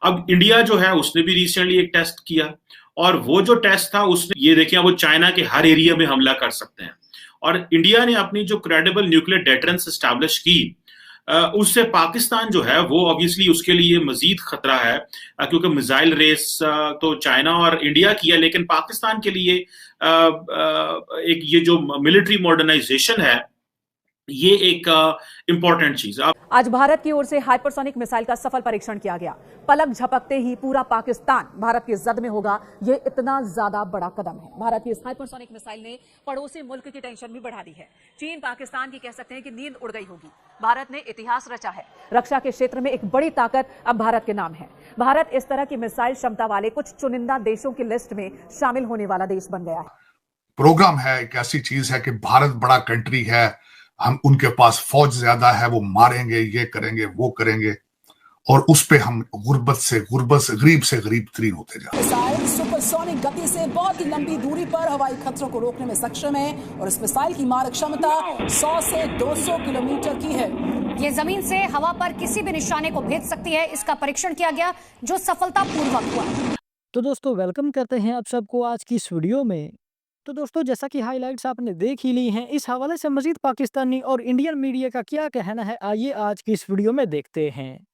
अब इंडिया जो है उसने भी रिसेंटली एक टेस्ट किया, और वो जो टेस्ट था उसने ये देखिए वो चाइना के हर एरिया में हमला कर सकते हैं। और इंडिया ने अपनी जो क्रेडिबल न्यूक्लियर डेटरेंस एस्टैब्लिश की, उससे पाकिस्तान जो है वो ऑब्वियसली उसके लिए मजीद खतरा है, क्योंकि मिसाइल रेस तो चाइना और इंडिया की है, लेकिन पाकिस्तान के लिए एक ये जो मिलिट्री मॉडर्नाइजेशन है ये एक इंपॉर्टेंट चीज है। आज भारत की ओर से हाइपरसोनिक मिसाइल का सफल परीक्षण किया गया। पलक झपकते ही पूरा पाकिस्तान भारत की जद में होगा, ये इतना ज्यादा बड़ा कदम है। भारत की इस हाइपरसोनिक मिसाइल ने पड़ोसी मुल्क की टेंशन भी बढ़ा दी है। चीन पाकिस्तान की कह सकते हैं कि नींद उड़ गई होगी। भारत ने इतिहास रचा है। रक्षा के क्षेत्र में एक बड़ी ताकत अब भारत के नाम है। भारत इस तरह की मिसाइल क्षमता वाले कुछ चुनिंदा देशों की लिस्ट में शामिल होने वाला देश बन गया है। प्रोग्राम है एक ऐसी चीज है कि भारत बड़ा कंट्री है, हम उनके पास फौज ज्यादा है, वो मारेंगे, ये करेंगे, वो करेंगे, और उस पे हम गुर्बत से गरीब तरीन होते जा रहे हैं। मिसाइल सुपरसोनिक गति से बहुत ही लंबी दूरी पर हवाई खतरों को रोकने में सक्षम है और इस मिसाइल की मारक क्षमता 100 से 200 किलोमीटर की है। ये जमीन से हवा पर किसी भी निशाने को भेज सकती है। इसका परीक्षण किया गया जो सफलतापूर्वक हुआ। तो दोस्तों वेलकम करते हैं आप सबको आज की इस वीडियो में। तो दोस्तों जैसा कि हाइलाइट्स आपने देख ही ली हैं, इस हवाले से मजीद पाकिस्तानी और इंडियन मीडिया का क्या कहना है, आइए आज की इस वीडियो में देखते हैं।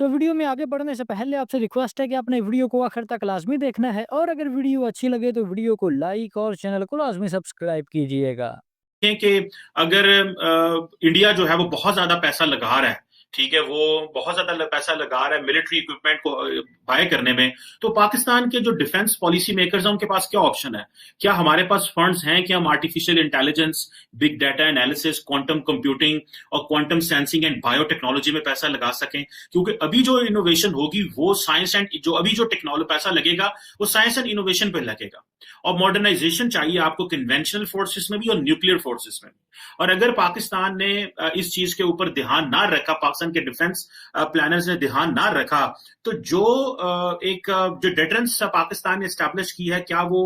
वीडियो में आगे बढ़ने से पहले आपसे रिक्वेस्ट है कि आपने वीडियो को आखिर तक लाजमी देखना है, और अगर वीडियो अच्छी लगे तो वीडियो को लाइक और चैनल को लाजमी सब्सक्राइब कीजिएगा। कि अगर इंडिया जो है वो बहुत ज्यादा पैसा लगा रहा है, ठीक है, वो बहुत ज्यादा पैसा लगा रहा है मिलिट्री इक्विपमेंट को बाय करने में, तो पाकिस्तान के जो डिफेंस पॉलिसी मेकर्स हैं उनके पास क्या ऑप्शन है? क्या हमारे पास फंड्स हैं कि हम artificial intelligence, big data analysis, quantum computing और क्वांटम सेंसिंग एंड बायोटेक्नोलॉजी में पैसा लगा सकें? क्योंकि अभी जो इनोवेशन होगी वो साइंस एंड जो अभी जो टेक्नोलॉजी पैसा लगेगा वो साइंस एंड इनोवेशन पर लगेगा। और मॉडर्नाइजेशन चाहिए आपको कन्वेंशनल फोर्सेस में भी और न्यूक्लियर फोर्सेस में भी। और अगर पाकिस्तान ने इस चीज के ऊपर ध्यान ना रखा, पाकिस्तान के डिफेंस प्लानर्स ने ध्यान ना रखा, तो जो जो डेटरेंस पाकिस्तान ने एस्टैब्लिश की है, क्या वो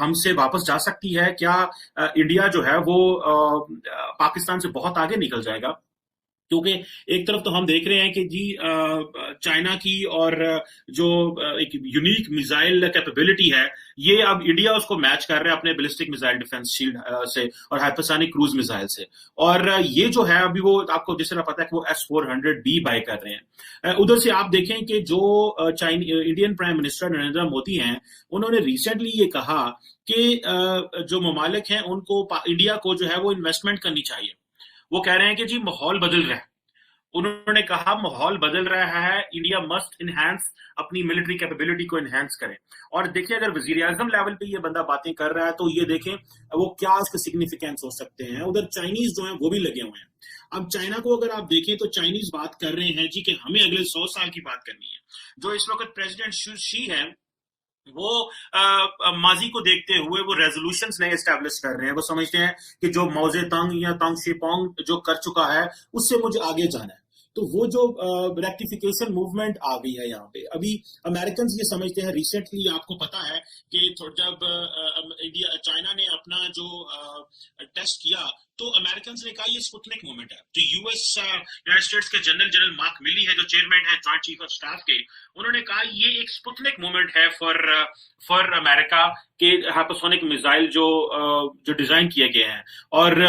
हमसे वापस जा सकती है? क्या इंडिया जो है वो पाकिस्तान से बहुत आगे निकल जाएगा? क्योंकि एक तरफ तो हम देख रहे हैं कि जी चाइना की और जो एक यूनिक मिसाइल कैपेबिलिटी है, ये अब इंडिया उसको मैच कर रहा है अपने बैलिस्टिक मिसाइल डिफेंस शील्ड से और हाइपरसोनिक क्रूज मिसाइल से। और ये जो है अभी वो आपको जिस तरह पता है कि वो S-400B बाय कर रहे हैं। उधर से आप देखें कि जो Indian prime minister Narendra Modi हैं, उन्होंने रिसेंटली ये कहा कि जो ममालिक हैं उनको इंडिया को जो है वो इन्वेस्टमेंट करनी चाहिए। वो कह रहे हैं कि जी माहौल बदल रहा है। उन्होंने कहा माहौल बदल रहा है, इंडिया मस्ट इनहैंस अपनी मिलिट्री कैपेबिलिटी को इनहैंस करें। और देखिए अगर वजीर आजम लेवल पे ये बंदा बातें कर रहा है तो ये देखें वो क्या उसके सिग्निफिकेंस हो सकते हैं। उधर चाइनीज जो हैं वो भी लगे हुए हैं। अब चाइना को अगर आप देखें तो चाइनीज बात कर रहे हैं जी कि हमें अगले 100 साल की बात करनी है। जो इस वक्त प्रेसिडेंट शी है वो माजी को देखते हुए वो रेजोल्यूशंस नए एस्टैब्लिश कर रहे हैं। वो समझते हैं कि जो मौजे तंग या तंग शेपोंग जो कर चुका है उससे मुझे आगे जाना है। तो वो जो रेक्टिफिकेशन मूवमेंट आ गई है यहाँ पे। अभी अमेरिकन ये समझते हैं, रिसेंटली आपको पता है कि जब चाइना ने अपना जो टेस्ट किया तो अमेरिकन ने कहा ये स्पुतनिक मूवमेंट है। तो यूनाइटेड स्टेट्स के जनरल मार्क मिली है जो चेयरमैन है जॉइंट चीफ ऑफ स्टाफ के, उन्होंने कहा ये एक स्पुतनिक मूवमेंट है फॉर अमेरिका के हाइपरसोनिक मिसाइल जो डिजाइन किए गए हैं। और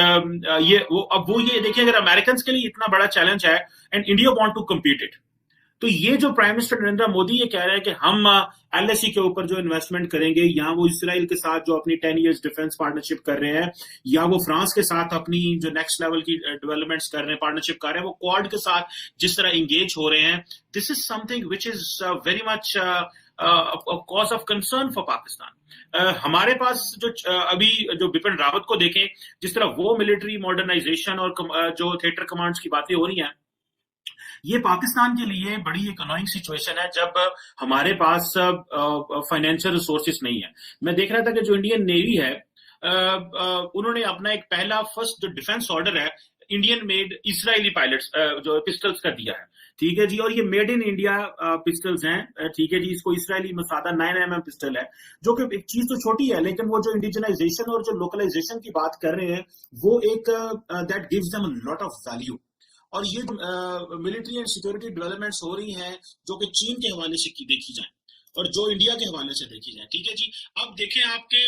ये देखिए अगर अमेरिकन के लिए इतना बड़ा चैलेंज है and India want to compete it, तो ये जो प्राइम मिनिस्टर नरेंद्र मोदी ये कह रहे हैं कि हम LSE के ऊपर जो इन्वेस्टमेंट करेंगे, या वो इसराइल के साथ जो अपनी 10 इयर्स डिफेंस पार्टनरशिप कर रहे हैं, या वो फ्रांस के साथ अपनी जो नेक्स्ट लेवल की डेवलपमेंट्स कर रहे हैं, पार्टनरशिप कर रहे हैं, वो क्वाड के साथ जिस तरह इंगेज हो रहे हैं, this is something which is very much cause of concern for Pakistan. हमारे पास जो अभी जो बिपिन रावत को देखें, जिस तरह वो मिलिट्री मॉडर्नाइजेशन और जो थिएटर कमांड्स की बातें हो रही हैं, ये पाकिस्तान के लिए बड़ी एक अनोइंग सिचुएशन है जब हमारे पास फाइनेंशियल रिसोर्सेस नहीं है। मैं देख रहा था कि जो इंडियन नेवी है उन्होंने अपना एक फर्स्ट जो डिफेंस ऑर्डर है इंडियन मेड इजरायली पायलट्स जो पिस्टल्स का दिया है, ठीक है जी। और ये मेड इन इंडिया पिस्टल्स हैं, ठीक है जी। इसको इजरायली मसादा 9mm पिस्टल है, जो कि एक चीज तो छोटी है, लेकिन वो जो इंडिजनाइजेशन और जो लोकलाइजेशन की बात कर रहे हैं वो एक that gives them a lot of value. और ये मिलिट्री एंड सिक्योरिटी डेवलपमेंट्स हो रही हैं जो कि चीन के हवाले से देखी जाए और जो इंडिया के हवाले से देखी जाए। ठीक है जी। अब देखें आपके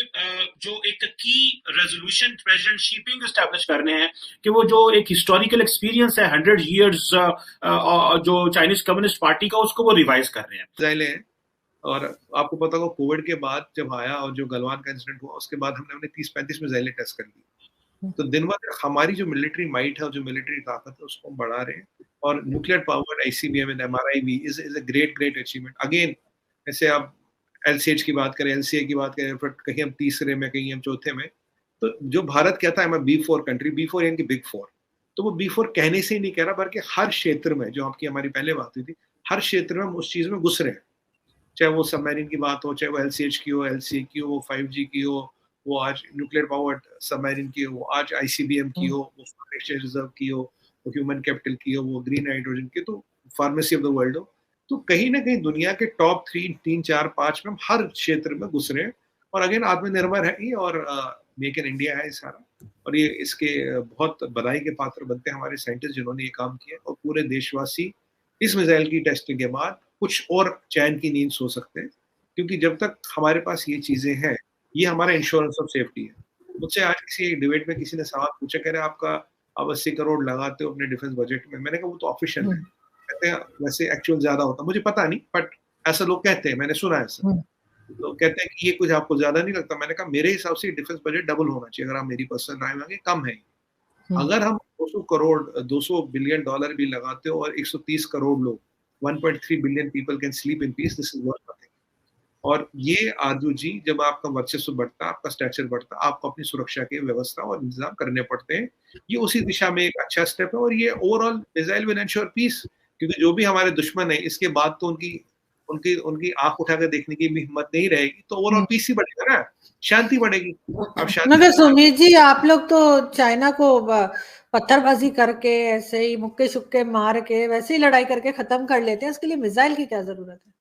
जो एक की रेजोल्यूशन प्रेसिडेंट शीपिंग एस्टैब्लिश करने हैं कि वो जो एक हिस्टोरिकल एक्सपीरियंस है 100 ईयर्स जो चाइनीज कम्युनिस्ट पार्टी का, उसको वो रिवाइज कर रहे हैं। और आपको पता होगा कोविड के बाद जब आया और जो गलवान का इंसिडेंट हुआ उसके बाद हमने 30-35 मिसाइलें टेस्ट कर ली। तो दिन ब दिन हमारी जो मिलिट्री माइट है और जो मिलिट्री ताकत है उसको हम बढ़ा रहे हैं। और nuclear powered ICBM and MRIV is a great achievement. Again जैसे आप LCH की बात करें, LCA की बात करें, फिर कहीं हम तीसरे में, कहीं हम चौथे में, तो जो भारत कहता है मैं B4 कंट्री, B4 यानी कि बिग 4, तो वो B4 कहने से ही नहीं कह रहा, बल्कि हर क्षेत्र में, जो आपकी हमारी पहले बात हुई थी, हर क्षेत्र में हम उस चीज में घुस रहे हैं। चाहे वो सबमरीन की बात हो, चाहे वो LCH की हो, LCA की हो, वो 5G की हो, वो आज न्यूक्लियर पावर्ड सबमरीन की हो, आज ICBM की हो, वो एक्सचेंज रिजर्व की हो, वो ह्यूमन कैपिटल की हो, वो ग्रीन हाइड्रोजन की, तो फार्मेसी ऑफ द वर्ल्ड हो, तो कहीं ना कहीं दुनिया के टॉप 3, 4, 5 में हम हर क्षेत्र में घुस रहे हैं। और अगेन आत्मनिर्भर है ये, और मेक इन इंडिया है सारा, और ये इसके बहुत बधाई के पात्र बनते हैं हमारे साइंटिस्ट जिन्होंने ये काम किया, और पूरे देशवासी इस मिसाइल की टेस्टिंग के बाद कुछ और चैन की नींद सो सकते हैं, क्योंकि जब तक हमारे पास ये चीजें हैं, ये हमारा इंश्योरेंस ऑफ सेफ्टी है। मुझसे आज किसी डिबेट में किसी ने सवाल पूछा, कह रहे आप 80 करोड़ लगाते हो अपने डिफेंस बजट में। मैंने कहा वो तो ऑफिशियल है, कहते हैं वैसे एक्चुअल ज्यादा होता, मुझे पता नहीं, बट ऐसा लोग कहते हैं, मैंने सुना है ऐसा। लोग कहते हैं कि ये कुछ आपको ज्यादा नहीं लगता। मैंने कहा मेरे हिसाब से डिफेंस बजट डबल होना चाहिए, अगर आप मेरी पर्सनल राय मांगे, कम है। अगर हम 200 करोड़, $200 बिलियन भी लगाते हो और 130 करोड़ लोग, 1.3 billion people can sleep in peace, this is worth nothing. और ये आरजू जी, जब आपका वर्चस्व बढ़ता है, आपका स्टैचर बढ़ता है, आपको अपनी सुरक्षा की व्यवस्था और इंतजाम करने पड़ते हैं। ये उसी दिशा में एक अच्छा स्टेप है, और ये overall missile will ensure peace, क्योंकि जो भी हमारे दुश्मन है, इसके बाद तो उनकी आंख उठा कर देखने की भी हिम्मत नहीं रहेगी, तो ओवरऑल पीस ही बढ़ेगा ना, शांति बढ़ेगी। अब शांति, मगर सुमीत जी, आप लोग तो चाइना को पत्थरबाजी करके, ऐसे ही मुक्के शुक्के मार के, वैसे ही लड़ाई करके खत्म कर लेते हैं, इसके लिए मिसाइल की क्या जरूरत है?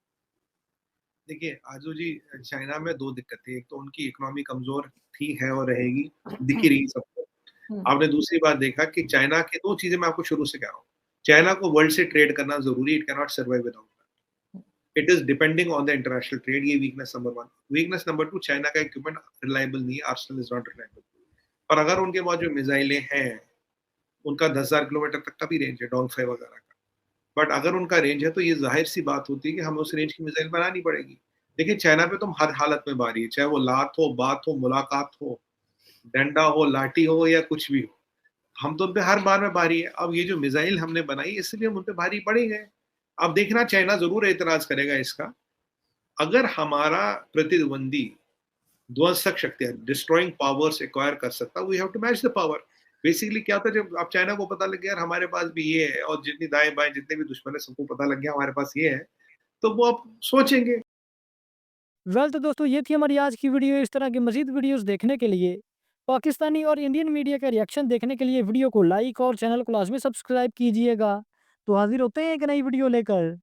देखिए आजू जी, चाइना में 2 दिक्कतें, एक तो उनकी इकोनॉमी कमजोर थी, है और रहेगी, दिख ही रही सबको। आपने दूसरी बात देखा कि चाइना के 2 चीजें मैं आपको शुरू से कह रहा हूँ, चाइना को वर्ल्ड से ट्रेड करना जरूरी, it can not survive without that, it is depending on the international trade. ये weakness number 1। Weakness number 2, China का इक्विपमेंट रिलायबल नहीं है, आर्सेनल इज नॉट रिलायबल। और अगर उनके पास जो मिसाइलें हैं, उनका 10,000 किलोमीटर तक का भी रेंज है, डॉग-5 वगैरह का, बट अगर उनका रेंज है तो ये जाहिर सी बात होती है कि हमें उस रेंज की मिसाइल बनानी पड़ेगी। देखिए चाइना पे तुम हर हालत में भारी है, चाहे वो लात हो, बात हो, मुलाकात हो, डंडा हो, लाठी हो, या कुछ भी हो, हम तो उन पे हर बार में भारी है। अब ये जो मिसाइल हमने बनाई, इसलिए हम उन पे भारी पड़े गए। अब देखना, चाइना जरूर एतराज करेगा इसका। अगर हमारा प्रतिद्वंदी ध्वंसक शक्तियां, डिस्ट्रॉइंग पावर्स एक्वायर कर सकता, we have to match the power. Basically क्या होता है, जब अब चाइना को पता लग गया यार हमारे पास भी ये है, और जितनी दाएं बाएं जितने भी दुश्मन है सबको पता लग गया हमारे पास ये है, तो वो अब सोचेंगे। वेल तो दोस्तों, ये थी हमारी आज की वीडियो। इस तरह की मजीद वीडियोस देखने के लिए, पाकिस्तानी और इंडियन मीडिया का रिएक्शन देखने के लिए वीडियो को लाइक और चैनल को लाजमी सब्सक्राइब कीजिएगा। तो हाजिर होते हैं एक नई वीडियो लेकर।